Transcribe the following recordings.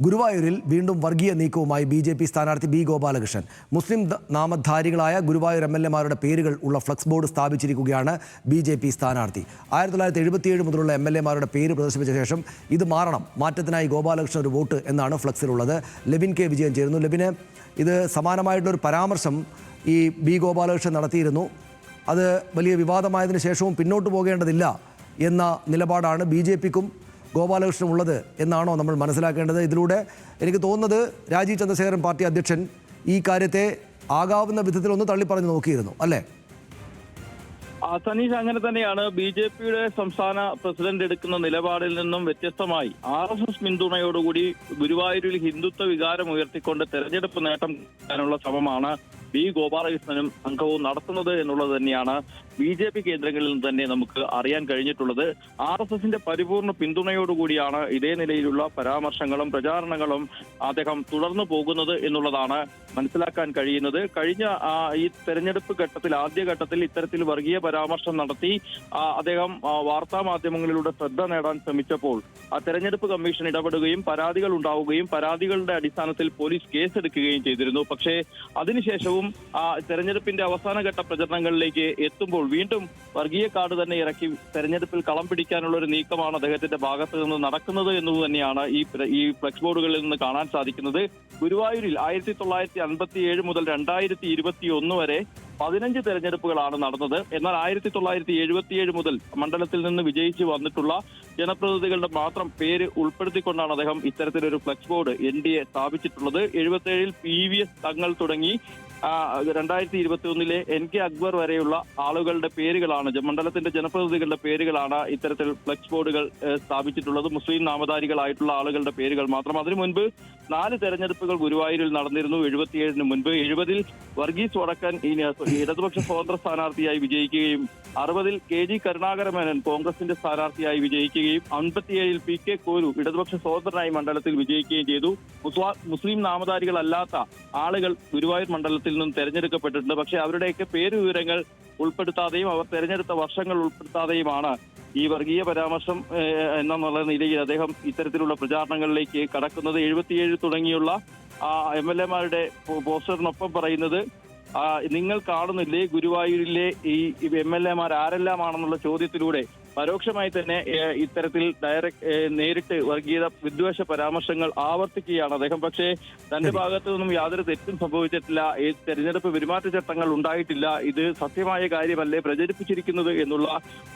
ഗുരുവായൂരിൽ വീണ്ടും വർഗീയ നീക്കവുമായി ബി.ജെ.പി. സ്ഥാനാർത്ഥി ബി. ഗോപാലകൃഷ്ണൻ. മുസ്ലിം നാമധാരികളായ ഗുരുവായൂർ എം.എൽ.എമാരുടെ പേരുകൾ ഉള്ള ഫ്ലക്സ് ബോർഡ് സ്ഥാപിച്ചിരിക്കുകയാണ് ബി.ജെ.പി. സ്ഥാനാർത്ഥി. 1977 മുതലുള്ള എം.എൽ.എമാരുടെ പേര് പ്രദർശിപ്പിച്ച ശേഷം ഇത് മാറണം, മാറ്റത്തിനായി ഗോപാലകൃഷ്ണൻ ഒരു വോട്ട് എന്നാണ് ഫ്ലക്സിലുള്ളത്. ലെബിൻ കെ വിജയൻ ചേരുന്നു. ലെബിന്, ഇത് സമാനമായിട്ടുള്ളൊരു പരാമർശം ഈ ബി. ഗോപാലകൃഷ്ണൻ നടത്തിയിരുന്നു. അത് വലിയ വിവാദമായതിനു ശേഷവും പിന്നോട്ട് പോകേണ്ടതില്ല എന്ന നിലപാടാണ് ബി.ജെ.പിക്കും ഗോപാലകൃഷ്ണൻ ഉള്ളത് എന്നാണോ നമ്മൾ മനസ്സിലാക്കേണ്ടത്? ഇതിലൂടെ എനിക്ക് തോന്നുന്നത് രാജീവ് ചന്ദ്രശേഖരൻ പാർട്ടി അധ്യക്ഷൻ ഈ കാര്യത്തെ ആകാവുന്ന വിധത്തിൽ ഒന്ന് തള്ളിപ്പറഞ്ഞു നോക്കിയിരുന്നു, അല്ലേ? സനീഷ്, അങ്ങനെ തന്നെയാണ്. ബി.ജെ.പിയുടെ സംസ്ഥാന പ്രസിഡന്റ് എടുക്കുന്ന നിലപാടിൽ നിന്നും വ്യത്യസ്തമായി RSS പിന്തുണയോടുകൂടി ഗുരുവായൂരിൽ ഹിന്ദുത്വ വികാരം ഉയർത്തിക്കൊണ്ട് തെരഞ്ഞെടുപ്പ് നേട്ടം നേടാനുള്ള ശ്രമമാണ് ബി. ഗോപാലകൃഷ്ണനും സംഘവും നടത്തുന്നത് എന്നുള്ളത് തന്നെയാണ് ബി.ജെ.പി. കേന്ദ്രങ്ങളിൽ നിന്ന് തന്നെ നമുക്ക് അറിയാൻ കഴിഞ്ഞിട്ടുള്ളത്. RSSന്റെ പരിപൂർണ പിന്തുണയോടുകൂടിയാണ് ഇതേ നിലയിലുള്ള പരാമർശങ്ങളും പ്രചാരണങ്ങളും അദ്ദേഹം തുടർന്നു പോകുന്നത് എന്നുള്ളതാണ് മനസ്സിലാക്കാൻ കഴിയുന്നത്. കഴിഞ്ഞ ഈ തെരഞ്ഞെടുപ്പ് ഘട്ടത്തിൽ, ആദ്യഘട്ടത്തിൽ ഇത്തരത്തിൽ വർഗീയ പരാമർശം നടത്തി അദ്ദേഹം വാർത്താ മാധ്യമങ്ങളിലൂടെ ശ്രദ്ധ നേടാൻ ശ്രമിച്ചപ്പോൾ തെരഞ്ഞെടുപ്പ് കമ്മീഷൻ ഇടപെടുകയും പരാതികൾ ഉണ്ടാവുകയും പരാതികളുടെ അടിസ്ഥാനത്തിൽ പോലീസ് കേസെടുക്കുകയും ചെയ്തിരുന്നു. പക്ഷേ അതിനുശേഷവും തെരഞ്ഞെടുപ്പിന്റെ അവസാനഘട്ട പ്രചരണങ്ങളിലേക്ക് എത്തുമ്പോൾ വീണ്ടും വർഗീയ കാർഡ് തന്നെ ഇറക്കി തെരഞ്ഞെടുപ്പിൽ കളം പിടിക്കാനുള്ള ഒരു നീക്കമാണ് അദ്ദേഹത്തിന്റെ ഭാഗത്ത് നിന്ന് നടക്കുന്നത് എന്നത് തന്നെയാണ് ഈ ഫ്ലെക്സ് ബോർഡുകളിൽ നിന്ന് കാണാൻ സാധിക്കുന്നത്. ഗുരുവായൂരിൽ 1957 മുതൽ 2021 വരെ 15 തെരഞ്ഞെടുപ്പുകളാണ് നടന്നത്. എന്നാൽ 1977 മുതൽ മണ്ഡലത്തിൽ നിന്ന് വിജയിച്ചു വന്നിട്ടുള്ള ജനപ്രതിനിധികളുടെ മാത്രം പേര് ഉൾപ്പെടുത്തിക്കൊണ്ടാണ് അദ്ദേഹം ഇത്തരത്തിലൊരു ഫ്ലെക്സ് ബോർഡ് NDA സ്ഥാപിച്ചിട്ടുള്ളത്. 77 PVS തങ്ങൾ തുടങ്ങി 2021 NK അക്ബർ വരെയുള്ള ആളുകളുടെ പേരുകളാണ്, മണ്ഡലത്തിന്റെ ജനപ്രതിനിധികളുടെ പേരുകളാണ് ഇത്തരത്തിൽ ഫ്ലെക്സ് ബോർഡുകൾ സ്ഥാപിച്ചിട്ടുള്ളത്. മുസ്ലിം നാമധാരികളായിട്ടുള്ള ആളുകളുടെ പേരുകൾ മാത്രം. അതിനു മുൻപ് 4 തെരഞ്ഞെടുപ്പുകൾ ഗുരുവായൂരിൽ നടന്നിരുന്നു. 77 മുൻപ് 70 വർഗീസ് വടക്കൻ ഇടതുപക്ഷ സ്വതന്ത്ര സ്ഥാനാർത്ഥിയായി വിജയിക്കുകയും 60 KG കരുണാകരമേനോൻ കോൺഗ്രസിന്റെ സ്ഥാനാർത്ഥിയായി വിജയിക്കുകയും 57 PK കോരു ഇടതുപക്ഷ സ്വതന്ത്രനായി മണ്ഡലത്തിൽ വിജയിക്കുകയും ചെയ്തു. മുസ്ലിം നാമധാരികളല്ലാത്ത ആളുകൾ ഗുരുവായൂർ മണ്ഡലത്തിൽ നിന്നും തെരഞ്ഞെടുക്കപ്പെട്ടിട്ടുണ്ട്. പക്ഷേ അവരുടെയൊക്കെ പേര് വിവരങ്ങൾ ഉൾപ്പെടുത്താതെയും അവർ തെരഞ്ഞെടുത്ത വർഷങ്ങൾ ഉൾപ്പെടുത്താതെയുമാണ് ഈ വർഗീയ പരാമർശം എന്നുള്ള നിലയിൽ അദ്ദേഹം ഇത്തരത്തിലുള്ള പ്രചാരണങ്ങളിലേക്ക് കടക്കുന്നത്. 77 തുടങ്ങിയുള്ള MLA-മാരുടെ പോസ്റ്ററിനൊപ്പം പറയുന്നത്, നിങ്ങൾ കാണുന്നില്ലേ ഗുരുവായൂരിലെ ഈ MLA-മാർ ആരെല്ലാമാണെന്നുള്ള ചോദ്യത്തിലൂടെ പരോക്ഷമായി തന്നെ ഇത്തരത്തിൽ നേരിട്ട് വർഗീയത വിദ്വേഷ പരാമർശങ്ങൾ ആവർത്തിക്കുകയാണ് അദ്ദേഹം. പക്ഷേ തന്റെ ഭാഗത്തു നിന്നും യാതൊരു തെറ്റും സംഭവിച്ചിട്ടില്ല, ഈ തെരഞ്ഞെടുപ്പ് പെരുമാറ്റച്ചട്ടങ്ങൾ ഉണ്ടായിട്ടില്ല, ഇത് സത്യമായ കാര്യമല്ലേ പ്രചരിപ്പിച്ചിരിക്കുന്നത് എന്നുള്ള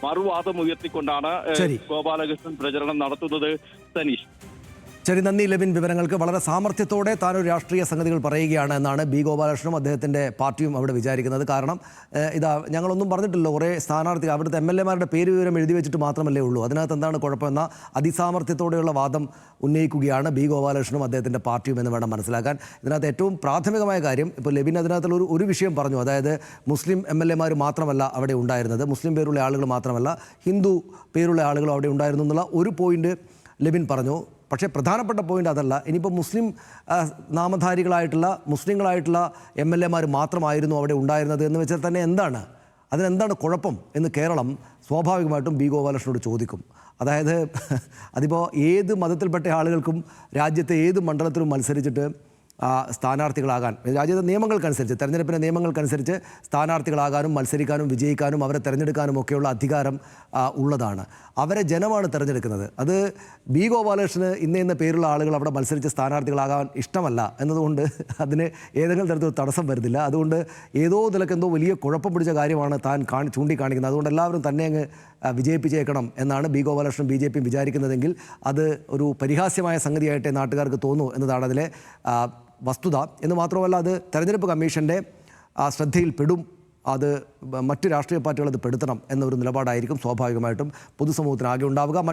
മറുവാദം ഉയർത്തിക്കൊണ്ടാണ് ഗോപാലകൃഷ്ണൻ പ്രചരണം നടത്തുന്നത്. സനീഷ്, ശരി, നന്ദി ലെബിൻ. വിവരങ്ങൾക്ക് വളരെ സാമർത്ഥ്യത്തോടെ താനൊരു രാഷ്ട്രീയ സംഗതികൾ പറയുകയാണ് എന്നാണ് ബി. ഗോപാലകൃഷ്ണനും അദ്ദേഹത്തിൻ്റെ പാർട്ടിയും അവിടെ വിചാരിക്കുന്നത്. കാരണം ഞങ്ങളൊന്നും പറഞ്ഞിട്ടില്ല, കുറേ സ്ഥാനാർത്ഥികൾ അവിടുത്തെ MLA-മാരുടെ പേര് വിവരം എഴുതി വെച്ചിട്ട് മാത്രമല്ലേ ഉള്ളൂ, അതിനകത്ത് എന്താണ് കുഴപ്പമെന്ന അതിസാമർത്ഥ്യത്തോടെയുള്ള വാദം ഉന്നയിക്കുകയാണ് ബി. ഗോപാലകൃഷ്ണനും അദ്ദേഹത്തിൻ്റെ പാർട്ടിയും എന്ന് വേണം മനസ്സിലാക്കാൻ. ഇതിനകത്ത് ഏറ്റവും പ്രാഥമികമായ കാര്യം, ഇപ്പോൾ ലെബിൻ അതിനകത്തുള്ള ഒരു വിഷയം പറഞ്ഞു, അതായത് മുസ്ലിം MLA-മാർ മാത്രമല്ല അവിടെ ഉണ്ടായിരുന്നത്, മുസ്ലിം പേരുള്ള ആളുകൾ മാത്രമല്ല ഹിന്ദു പേരുള്ള ആളുകളും അവിടെ ഉണ്ടായിരുന്നു എന്നുള്ള ഒരു പോയിന്റ് ലെബിൻ പറഞ്ഞു. പക്ഷേ പ്രധാനപ്പെട്ട പോയിന്റ് അതല്ല. ഇനിയിപ്പോൾ മുസ്ലിം നാമധാരികളായിട്ടുള്ള മുസ്ലിങ്ങളായിട്ടുള്ള MLA-മാർ മാത്രമായിരുന്നു അവിടെ ഉണ്ടായിരുന്നത് എന്ന് വെച്ചാൽ തന്നെ അതിനെന്താണ് കുഴപ്പം എന്ന് കേരളം സ്വാഭാവികമായിട്ടും ബി. ഗോപാലകൃഷ്ണനോട് ചോദിക്കും. അതായത് അതിപ്പോൾ ഏത് മതത്തിൽപ്പെട്ട ആളുകൾക്കും രാജ്യത്തെ ഏത് മണ്ഡലത്തിലും മത്സരിച്ചിട്ട് സ്ഥാനാർത്ഥികളാകാൻ, രാജ്യത്തെ നിയമങ്ങൾക്കനുസരിച്ച്, തെരഞ്ഞെടുപ്പിൻ്റെ നിയമങ്ങൾക്കനുസരിച്ച് സ്ഥാനാർത്ഥികളാകാനും മത്സരിക്കാനും വിജയിക്കാനും അവരെ തിരഞ്ഞെടുക്കാനും ഒക്കെയുള്ള അധികാരം ഉള്ളതാണ്. അവരെ ജനമാണ് തിരഞ്ഞെടുക്കുന്നത്. അത് ബി. ഗോപാലകൃഷ്ണന് ഇന്ന പേരുള്ള ആളുകൾ അവിടെ മത്സരിച്ച് സ്ഥാനാർത്ഥികളാകാൻ ഇഷ്ടമല്ല എന്നതുകൊണ്ട് അതിന് ഏതെങ്കിലും തരത്തിൽ തടസ്സം വരുന്നില്ല. അതുകൊണ്ട് ഏതോ നിലക്കെന്തോ വലിയ കുഴപ്പം പിടിച്ച കാര്യമാണ് താൻ ചൂണ്ടിക്കാണിക്കുന്നത്. അതുകൊണ്ട് എല്ലാവരും തന്നെ അങ്ങ് വിജയിപ്പിച്ചേക്കണം എന്നാണ് ബി. ഗോപാലകൃഷ്ണൻ BJP വിചാരിക്കുന്നതെങ്കിൽ അത് ഒരു പരിഹാസ്യമായ സംഗതിയായിട്ടേ നാട്ടുകാർക്ക് തോന്നൂ എന്നതാണ് അതിലെ വസ്തുത. എന്ന് മാത്രമല്ല, അത് തെരഞ്ഞെടുപ്പ് കമ്മീഷൻ്റെ ശ്രദ്ധയിൽപ്പെടും, അത് മറ്റു രാഷ്ട്രീയ പാർട്ടികൾ അത് പെടുത്തണം എന്നൊരു നിലപാടായിരിക്കും സ്വാഭാവികമായിട്ടും പൊതുസമൂഹത്തിനാകെ ഉണ്ടാവുക.